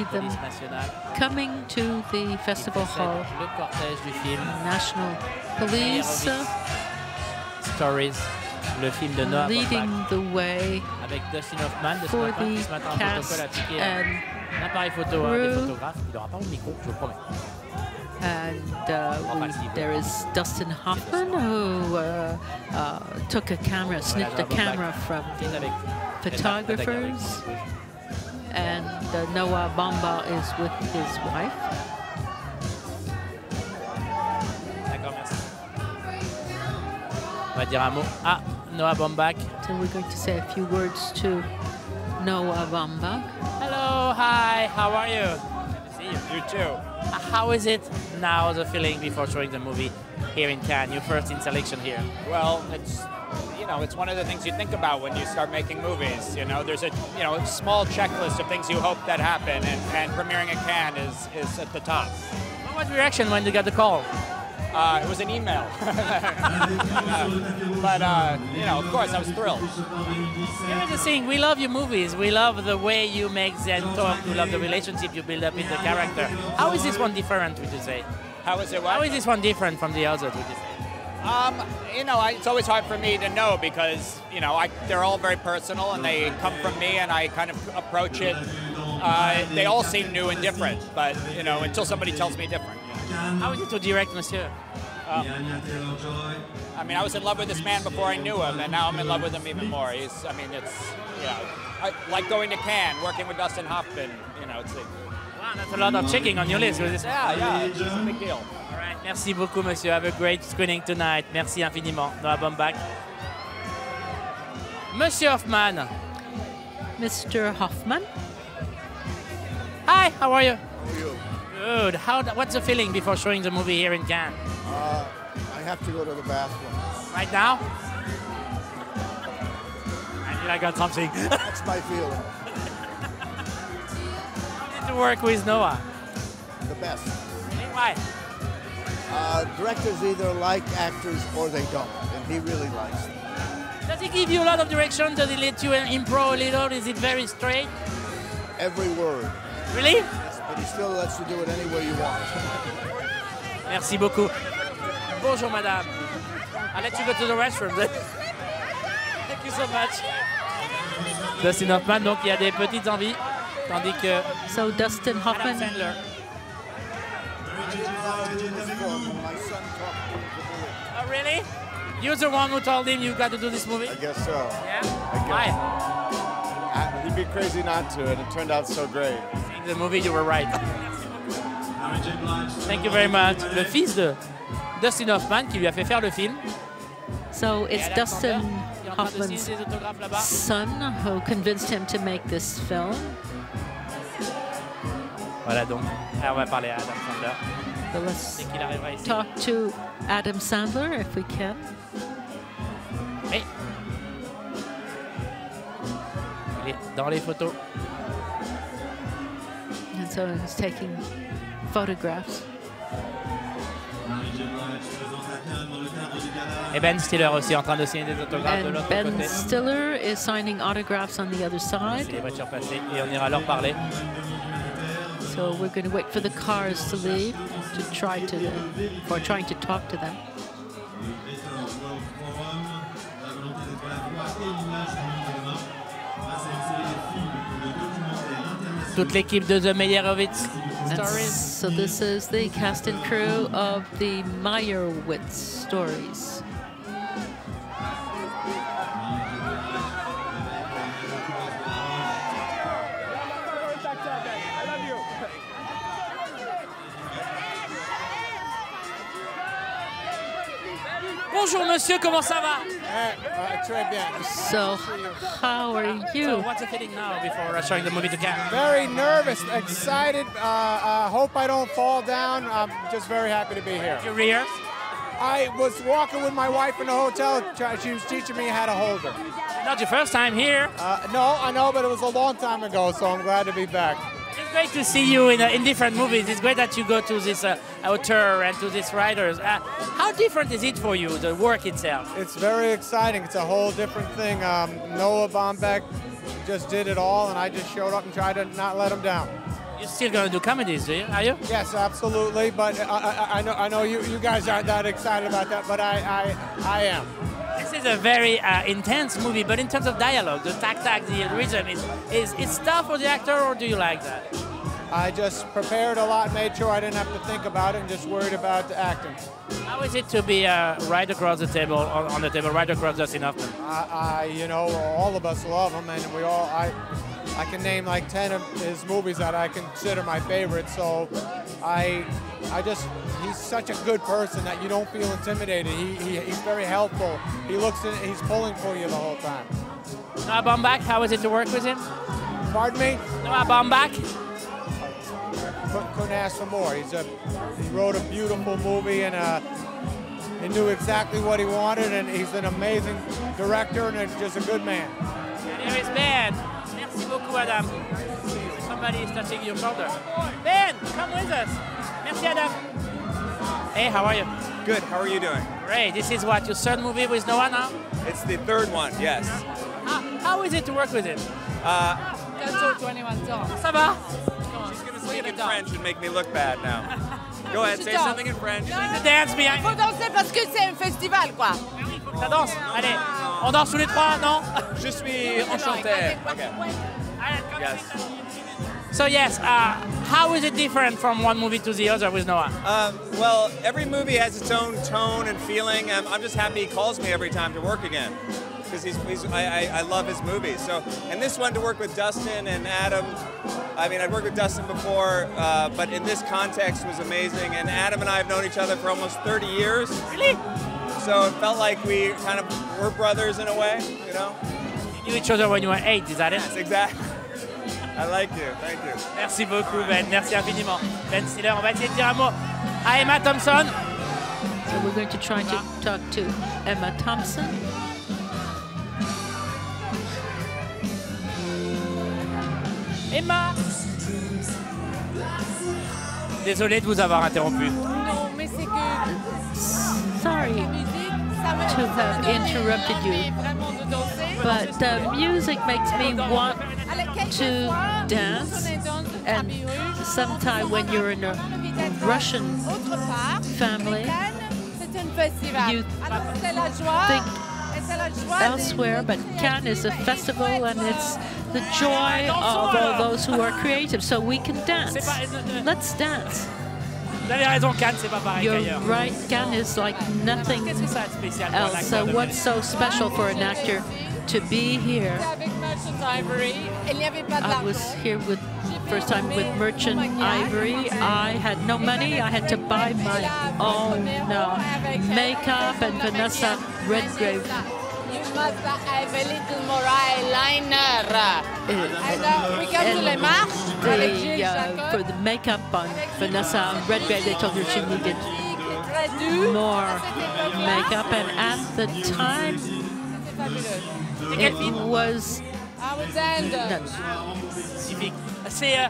see them coming to the festival hall. National Police Stories, le film de Noah leading Baumbach, the way avec Dustin Hoffman de for qui the ce matin en cast protocole a piqué and un appareil photo à des crew. photographes. Il n'aura pas mon micro, je vous promets. And there is Dustin Hoffman, who took a camera, snipped a camera from the photographers. And Noah Baumbach is with his wife. D'accord, merci. On va dire un mot à Noah Baumbach. So we're going to say a few words to Noah Baumbach. Hello, hi, how are you? Good to see you. You too. How is it now, the feeling before showing the movie here in Cannes, your first in selection here? Well, it's it's one of the things you think about when you start making movies. There's a small checklist of things you hope that happen, and premiering at Cannes is at the top. What was your reaction when you got the call? It was an email, but of course I was thrilled. Here's the thing: we love your movies. We love the way you make them talk. We love the relationship you build up in the character. How is this one different? Would you say? How is it? What? How is this one different from the others? Would you say? It's always hard for me to know because they're all very personal and they come from me, and I kind of approach it. They all seem new and different, but until somebody tells me different. How is it to direct, Monsieur? I was in love with this man before I knew him, and now I'm in love with him even more. I like going to Cannes, working with Dustin Hoffman. Wow, that's a lot of checking on your list. Yeah, it's a big deal. All right, merci beaucoup, Monsieur. Have a great screening tonight. Merci infiniment, Noah Baumbach. Monsieur Hoffman. Mr. Hoffman. Hi, how are you? How are you? Good. What's the feeling before showing the movie here in Cannes? I have to go to the bathroom. Right now? I feel I got something. That's my feeling. How did you work with Noah? The best. Why? Directors either like actors or they don't, and he really likes them. Does he give you a lot of direction? Does he let you improv a little? Is it very straight? Every word. Really? Yes, but he still lets you do it any way you want. Merci beaucoup. Bonjour, madame. I'll let you go to the restroom. Thank you so much. Dustin Hoffman, donc il y a des petites envies, tandis que So Dustin Hoffman. Sandler. Oh, really? You're the one who told him you got to do this movie? I guess so. Yeah? Why? He'd be crazy not to, and it turned out so great. Seeing the movie, you were right. Thank you very much. Le fils de Dustin Hoffman qui lui a fait faire le film. So it's Dustin Hoffman's son who convinced him to make this film. Voilà donc. Alors on va parler à Adam Sandler. So let's Dès qu'il arrivera ici. talk to Adam Sandler if we can. Oui. Il est dans les photos. And so he's taking photographs. Et Ben Stiller aussi en train de signer des autographes de And l'autre Ben côté. Stiller is signing autographs on the other C'est side. les voitures passées et on ira leur parler. So we're going to wait for the cars to leave for trying to talk to them. Toute l'équipe de The MEYEROWITZ And Stories. so this is the cast and crew of the MEYEROWITZ stories. Bonjour monsieur, comment ça va? Très bien. So how are So you? what's the feeling now before showing the movie to Cannes? Very nervous, excited. Hope I don't fall down. I'm just very happy to be here. Your rear? I was walking with my wife in the hotel. She was teaching me how to hold her. Not your first time here. No, I know, but it was a long time ago, so I'm glad to be back. It's great to see you in different movies. It's great that you go to this author and to these writers. How different is it for you, the work itself? It's very exciting. It's a whole different thing. Noah Baumbach just did it all, and I just showed up and tried to not let him down. You're still going to do comedies, are you? Yes, absolutely. But I know you guys aren't that excited about that, but I am. This is a very intense movie, but in terms of dialogue, the tac, the rhythm, is it tough for the actor, or do you like that? I just prepared a lot, made sure I didn't have to think about it, and just worried about the acting. How is it to be right across the table, on the table, right across Dustin Hoffman? You know, all of us love him, and I can name like 10 of his movies that I consider my favorites. So he's such a good person that you don't feel intimidated. He's very helpful. He's pulling for you the whole time. Noah Baumbach, how is it to work with him? Pardon me? Noah Baumbach? Couldn't ask for more. He wrote a beautiful movie, and he knew exactly what he wanted, and he's an amazing director and just a good man. And here is Ben. Merci beaucoup, Adam. Somebody is touching your shoulder. Ben, come with us. Merci, Adam. Hey, how are you? Good. How are you doing? Great. This is what, your third movie with Noah now? It's the third one, yes. How is it to work with him? Ça va? She's going to speak in French and make me look bad now. Go ahead, say something in French. Dance behind. Faut danser parce que c'est un festival, quoi. Ça danse. Allez, on danse tous les trois, non? Je suis enchanté. Okay. Yes. So yes, how is it different from one movie to the other with Noah? Well, every movie has its own tone and feeling. I'm just happy he calls me every time to work again, because I love his movies. So, and this one, to work with Dustin and Adam. I mean, I'd worked with Dustin before, but in this context was amazing. And Adam and I have known each other for almost 30 years. Really? So it felt like we kind of were brothers in a way, you know? You knew each other when you were 8, is that it? Yes, exactly. I like you, thank you. Merci beaucoup, Ben. Merci infiniment. Ben Stiller, on va essayer de dire un mot à Emma Thompson. So we're going to try to talk to Emma Thompson. Emma! Désolé de vous avoir interrompu. Non, mais c'est que Sorry la musique, ça me to have interrupted you, vraiment de danser. but the music makes me want to dance, and sometime when you're in a Russian family, you think elsewhere, but Cannes is a festival, and it's the joy of all those who are creative, so we can dance. Let's dance. Vous avez raison, Cannes, c'est pas pareil You're qu'ailleurs. right, Cannes is like nothing else. So what's so special for an actor to be here? I was here with first time with Merchant Ivory. I had no money. I had to buy my own makeup, and Vanessa Redgrave. You must have a little more eyeliner. And we come to Les Marches. For the makeup on Vanessa Redgrave, they told her she needed more makeup, and at the time it was C'est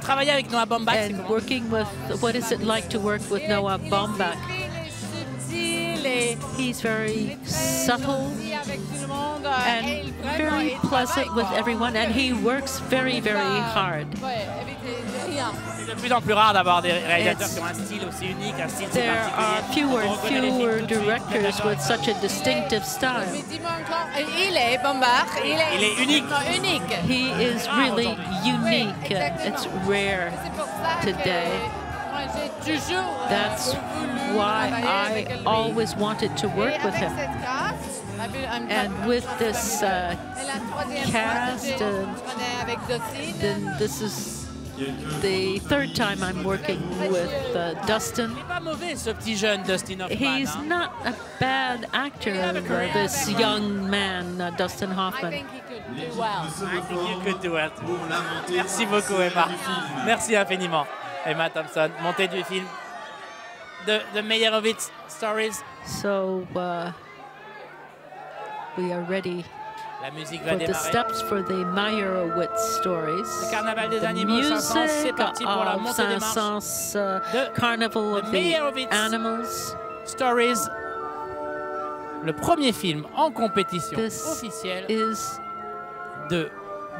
travailler avec Noah Baumbach. And working with, what is it like to work with Noah Baumbach? He's very subtle and very pleasant with everyone, and he works very, very hard. C'est de plus en plus rare d'avoir des réalisateurs qui ont un style aussi unique, un style si There are fewer and fewer directors with such a distinctive style. Il est Baumbach. Il est unique. Unique. He is really unique. It's rare today. That's why I always wanted to work with him. And with this cast, then this is the third time I'm working with Dustin. He's not a bad actor, this young man, Dustin Hoffman. I think he could do well. I think you could do it. Merci beaucoup, Emma. Merci infiniment. Emma Thompson, montée du film The MEYEROWITZ stories. So we are ready La musique va for the démarrer. steps for the MEYEROWITZ stories. Le carnaval des The animaux Saint-Saëns, c'est music parti pour la of montée des marches. Saint-Saëns, Carnival of the MEYEROWITZ Animals. Stories, le premier film en compétition This officielle is de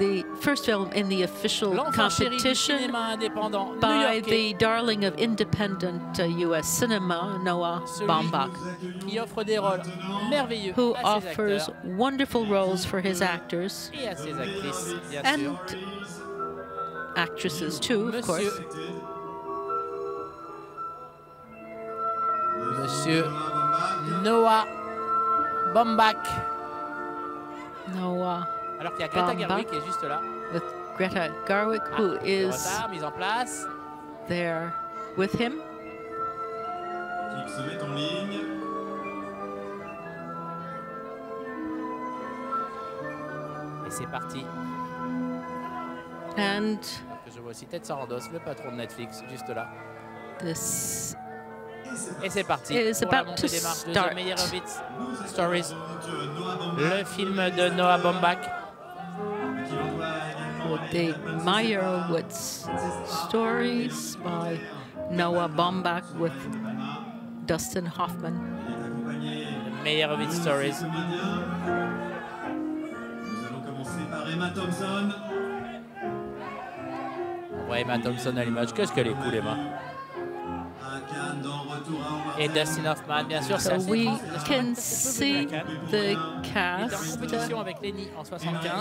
the first film in the official competition by the darling of independent U.S. cinema, Noah Baumbach, who offers wonderful roles for his actors and actresses too, of course. Monsieur Noah Baumbach. Noah. Alors qu'il y a Greta Gerwig qui est juste là. With Greta Gerwig, who is mise en place. There with him. Qui se met en ligne. Et c'est parti. And je vois aussi Ted Sarandos, le patron de Netflix, juste là. This Et c'est parti is pour la about montée to des marches de start. The MEYEROWITZ Stories, le film de Noah Baumbach. The MEYEROWITZ Stories by Noah Baumbach with Dustin Hoffman. The MEYEROWITZ Stories. Nous allons commencer par Emma Thompson. Ouais, Emma Thompson à l'image. Qu'est-ce qu'elle est cool, Emma. Et Dustin Hoffman, bien sûr. So we can see the cast.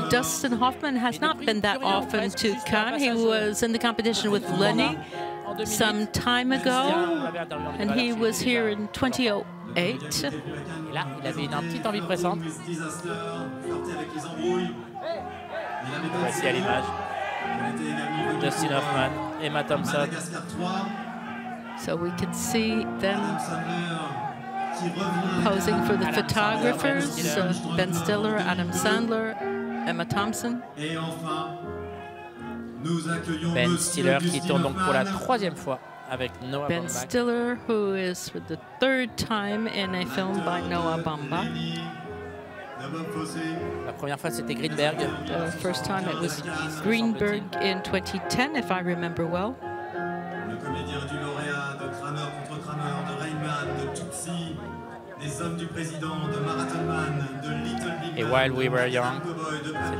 Dustin Hoffman has not been that often to Cannes. He was in the competition with Lenny some time ago, and he was here in 2008. Et là, il avait une petite envie pressante. Voici à l'image. Dustin Hoffman, Emma Thompson. So we can see them posing for the photographers, Ben Stiller, Adam Sandler, Emma Thompson. Ben Stiller qui tourne donc pour la 3e fois avec Noah Baumbach. Ben Stiller, who is for the 3rd time in a film by Noah Baumbach. La première fois, c'était Greenberg. The first time it was Greenberg in 2010, if I remember well. Le comédien du lauréat de Kramer contre Kramer, de Rainman, de Tutsi, des hommes du président, de Marathon Man, de Little Big Et While We Were Young,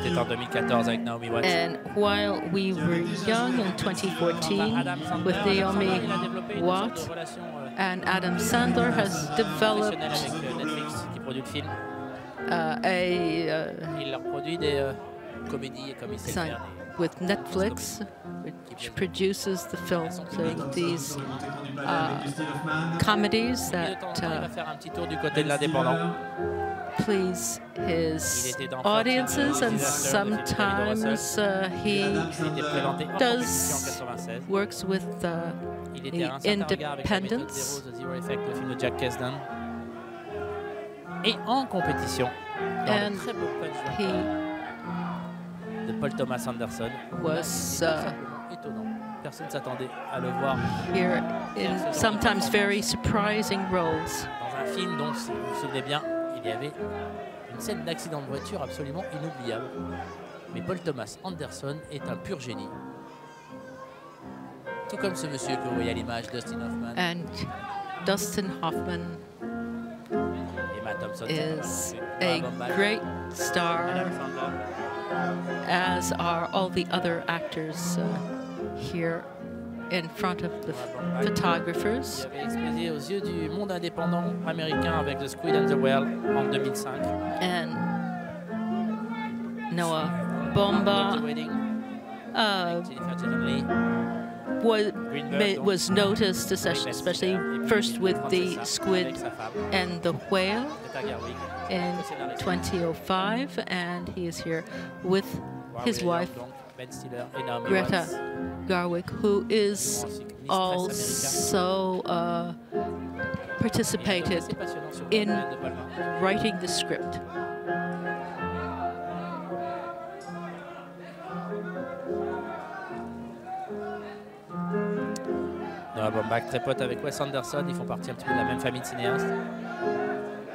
c'était en 2014 avec Naomi Watts. And While We Were Young in 2014 with Naomi Watts, and Adam Sandler has developed qui produit le film. Il leur produit des comédies comme il sait le faire. With Netflix, which produces the film. So these comedies that please his audiences, and sometimes he does works with the independents. Et en compétition, and he de Paul Thomas Anderson was étonnant. Personne ne s'attendait à le voir here in sometimes very surprising roles. Dans un film dont, si vous vous souvenez bien, il y avait une scène d'accident de voiture absolument inoubliable. Mais Paul Thomas Anderson est un pur génie. Tout comme ce monsieur que vous voyez à l'image, Dustin Hoffman. And Dustin Hoffman is a great star, as are all the other actors here in front of the photographers. Il avait exposé aux yeux du monde indépendant américain avec The Squid and the Whale en 2005. And Noah Baumbach was noticed, especially first with The Squid and the Whale in 2005, and he is here with his wife, Greta Gerwig, who is also participated in writing the script. Noah Baumbach, très pote avec Wes Anderson, ils font partie un petit peu de la même famille de cinéastes.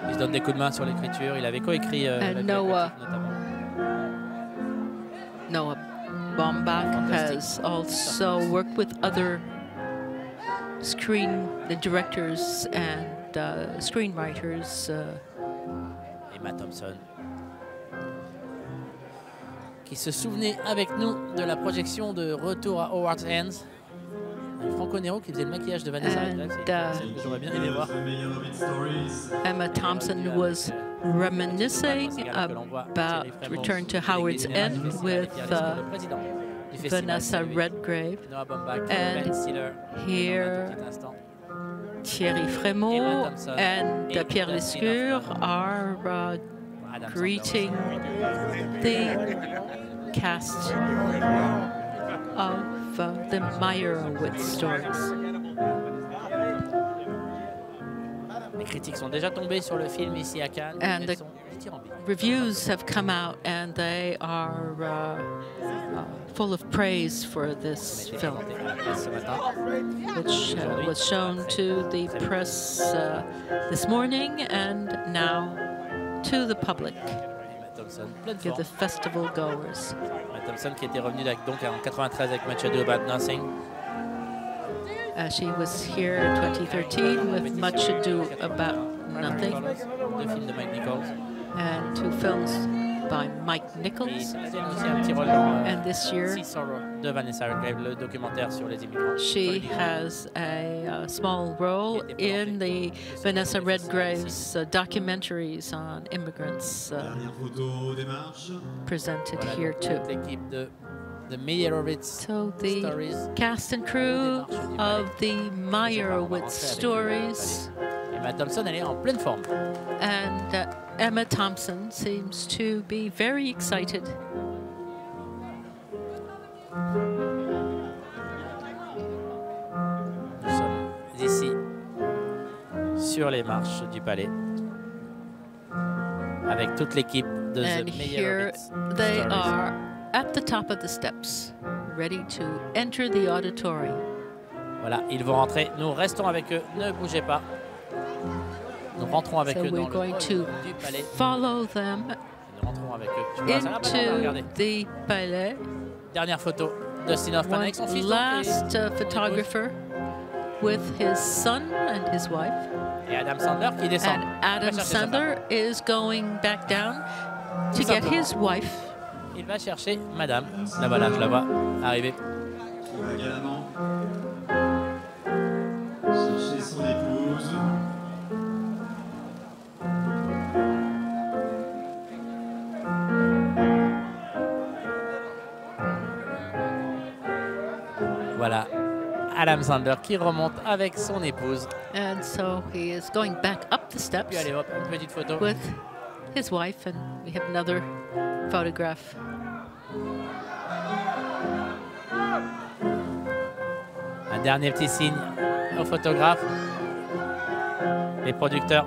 Ils se donnent des coups de main sur l'écriture. Il avait coécrit Noah Baumbach has also worked with other directors and screenwriters. Emma Thompson, qui se souvenait avec nous de la projection de Retour à Howard's Ends. Franco Nero qui faisait le maquillage de Vanessa. J'aurais bien aimé voir. Emma Thompson was reminiscing about Return to Howard's End with Vanessa Redgrave. And here Thierry Frémaux and Pierre Lescure are greeting the cast of the MEYEROWITZ stories. Les critiques sont déjà tombées sur le film ici à Cannes. And the reviews have come out and they are full of praise for this film, which was shown to the press this morning and now to the public, to the festival goers. Thompson qui était revenu donc en 93 avec Much Ado About Nothing. She was here in 2013 with Much Ado About Nothing. Deux films de Mike Nichols. And 2 films by Mike Nichols. And this year, de Vanessa Redgrave, le documentaire sur les immigrants. She has a small role in the Vanessa Redgrave's documentaries on immigrants presented here too. The MEYEROWITZ so the stories. Cast and crew of the MEYEROWITZ stories. Emma Thompson, elle est en pleine forme. And Emma Thompson seems to be very excited. Nous sommes ici sur les marches du palais avec toute l'équipe de And The here MEYEROWITZ they stories. are at the top of the steps, ready to enter the auditorium. Voilà, ils vont rentrer. Nous restons avec eux. Ne bougez pas. Nous rentrons avec So eux dans we're le going hall to du palais. follow them Nous rentrons avec eux. Je vois ça là, regardez. into the palais. Dernière photo. Dustin Hoffman avec son One fils. last photographer with his son and his wife. Et Adam Sandler qui descend. And Adam Il va chercher sa Sandler is going back down to get his wife. Il va chercher madame. La voilà, je la vois arriver. Il va également chercher son épouse. Voilà, Adam Sandler qui remonte avec son épouse. And so he is going back up the Puis steps allez hop, une petite photo. with his wife, and we have another photograph. Un dernier petit signe au photographe. Les producteurs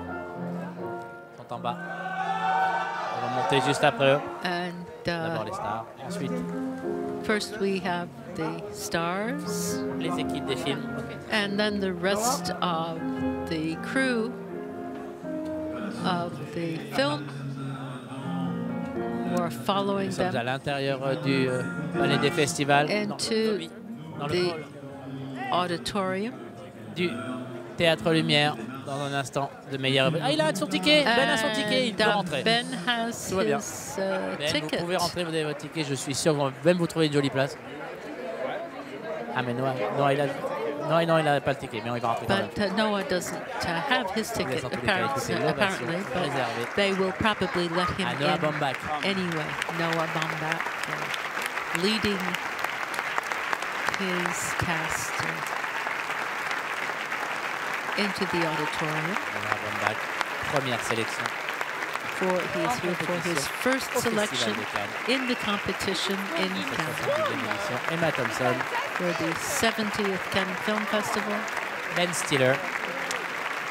sont en bas. Ils vont monter juste après eux. And D'abord les stars. Ensuite, first we have the stars, les équipes des films. and then the rest of the crew of the film who are following Nous sommes à them l'intérieur du palais des festivals. into Dans le the hall auditorium. du Théâtre Lumière. Dans un instant de MEYEROWITZ. Ah, il a son ticket. Ben a son ticket. Il peut rentrer. Ben has Tout va bien. his Ben, vous ticket. pouvez rentrer, vous avez votre ticket. Je suis sûr qu'on va même vous trouver une jolie place. Ah, mais non, il n'a pas le ticket, mais on y va rentrer quand même. But Noah doesn't have his ticket, en tous les cas écouter l'ovation apparently, but réservée they will probably let him à Noah in Baumbach. anyway. Noah Baumbach leading his cast into the auditorium. Noah Baumbach, première sélection. He is here for his first au selection Festival de Cannes. in the competition in Cette Cannes 70e édition. Emma Thompson, for the 70th Cannes Film Festival Ben Stiller,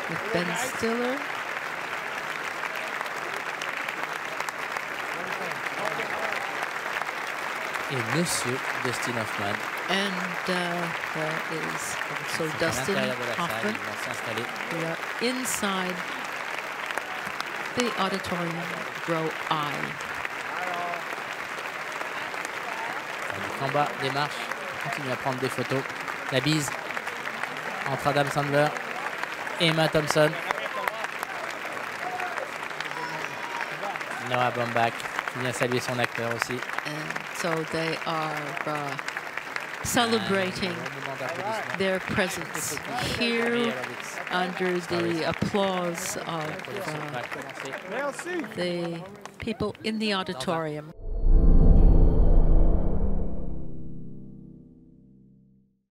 with Ben Stiller. et Monsieur Dustin Hoffman. And there is also À Dustin l'intérieur de la salle, Hoffman. ils vont s'installer. We are inside the auditorium, row I. En bas des marches, on continue à prendre des photos. La bise entre Adam Sandler et Emma Thompson. Noah Baumbach Il vient saluer son acteur aussi. And so they are celebrating their presence here under the applause of the people in the auditorium.